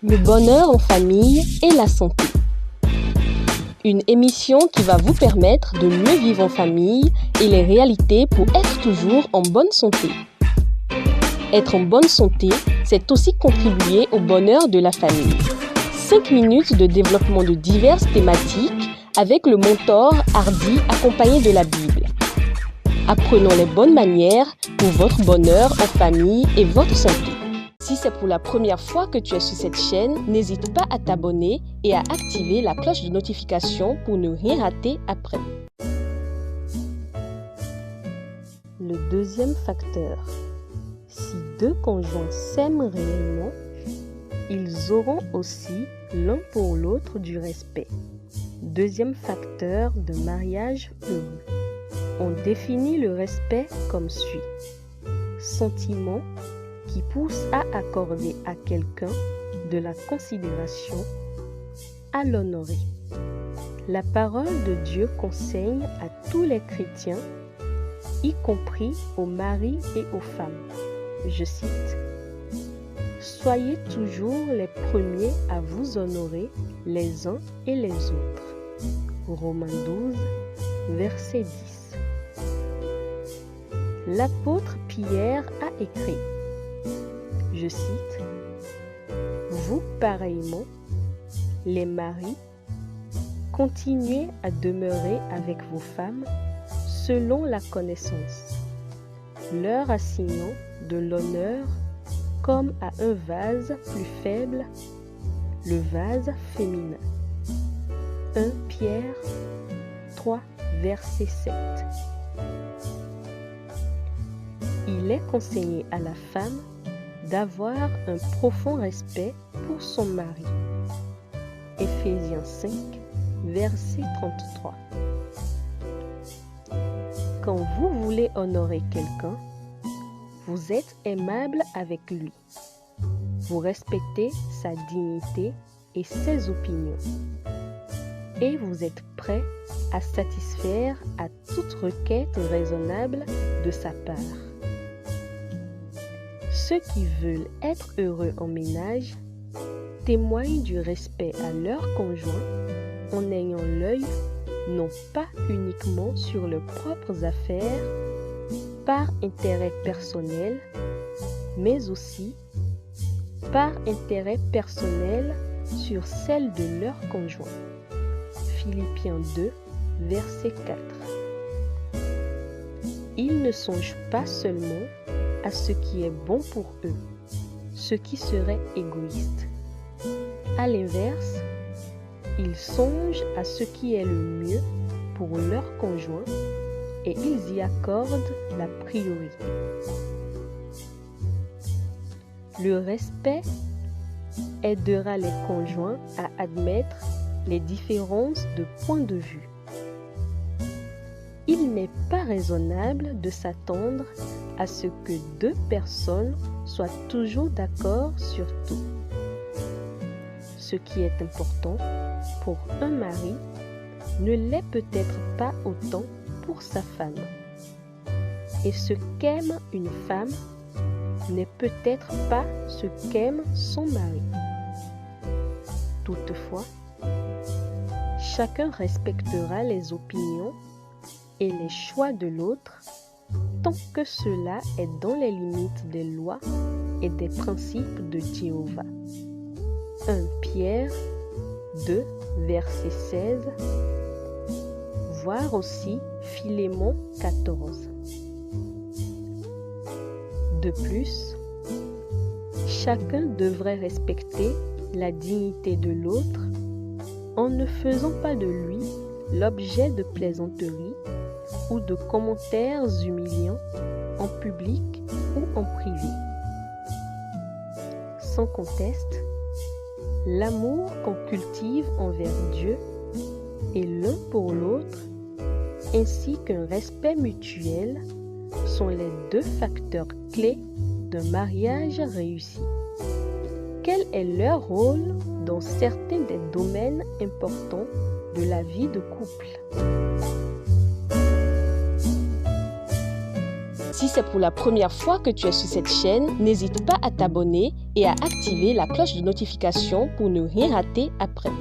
Le bonheur en famille et la santé. Une émission qui va vous permettre de mieux vivre en famille et les réalités pour être toujours en bonne santé. Être en bonne santé, c'est aussi contribuer au bonheur de la famille. 5 minutes de développement de diverses thématiques avec le mentor Hardy accompagné de la Bible. Apprenons les bonnes manières pour votre bonheur en famille et votre santé. Si c'est pour la première fois que tu es sur cette chaîne, n'hésite pas à t'abonner et à activer la cloche de notification pour ne rien rater après. Le deuxième facteur. Si deux conjoints s'aiment réellement, ils auront aussi l'un pour l'autre du respect. Deuxième facteur de mariage heureux. On définit le respect comme suit. Sentiment qui pousse à accorder à quelqu'un de la considération, à l'honorer. La parole de Dieu conseille à tous les chrétiens, y compris aux maris et aux femmes. Je cite, « Soyez toujours les premiers à vous honorer les uns et les autres. » Romains 12, verset 10. L'apôtre Pierre a écrit, je cite, « Vous pareillement, les maris, continuez à demeurer avec vos femmes selon la connaissance, leur assignant de l'honneur comme à un vase plus faible, le vase féminin. » 1 Pierre 3, verset 7. Il est conseillé à la femme d'avoir un profond respect pour son mari. Éphésiens 5, verset 33. Quand vous voulez honorer quelqu'un, vous êtes aimable avec lui. Vous respectez sa dignité et ses opinions. Et vous êtes prêt à satisfaire à toute requête raisonnable de sa part. Ceux qui veulent être heureux en ménage témoignent du respect à leur conjoint en ayant l'œil non pas uniquement sur leurs propres affaires par intérêt personnel, mais aussi par intérêt personnel sur celle de leur conjoint. Philippiens 2, verset 4. Ils ne songent pas seulement à ce qui est bon pour eux, ce qui serait égoïste. À l'inverse, ils songent à ce qui est le mieux pour leur conjoint et ils y accordent la priorité. Le respect aidera les conjoints à admettre les différences de point de vue. Il n'est pas raisonnable de s'attendre à ce que deux personnes soient toujours d'accord sur tout. Ce qui est important pour un mari ne l'est peut-être pas autant pour sa femme. Et ce qu'aime une femme n'est peut-être pas ce qu'aime son mari. Toutefois, chacun respectera les opinions et les choix de l'autre tant que cela est dans les limites des lois et des principes de Jéhovah. 1 Pierre 2, verset 16, voir aussi Philémon 14. De plus, chacun devrait respecter la dignité de l'autre en ne faisant pas de lui l'objet de plaisanteries ou de commentaires humiliants en public ou en privé. Sans conteste, l'amour qu'on cultive envers Dieu et l'un pour l'autre, ainsi qu'un respect mutuel, sont les deux facteurs clés d'un mariage réussi. Quel est leur rôle dans certains des domaines importants de la vie de couple? Si c'est pour la première fois que tu es sur cette chaîne, n'hésite pas à t'abonner et à activer la cloche de notification pour ne rien rater après.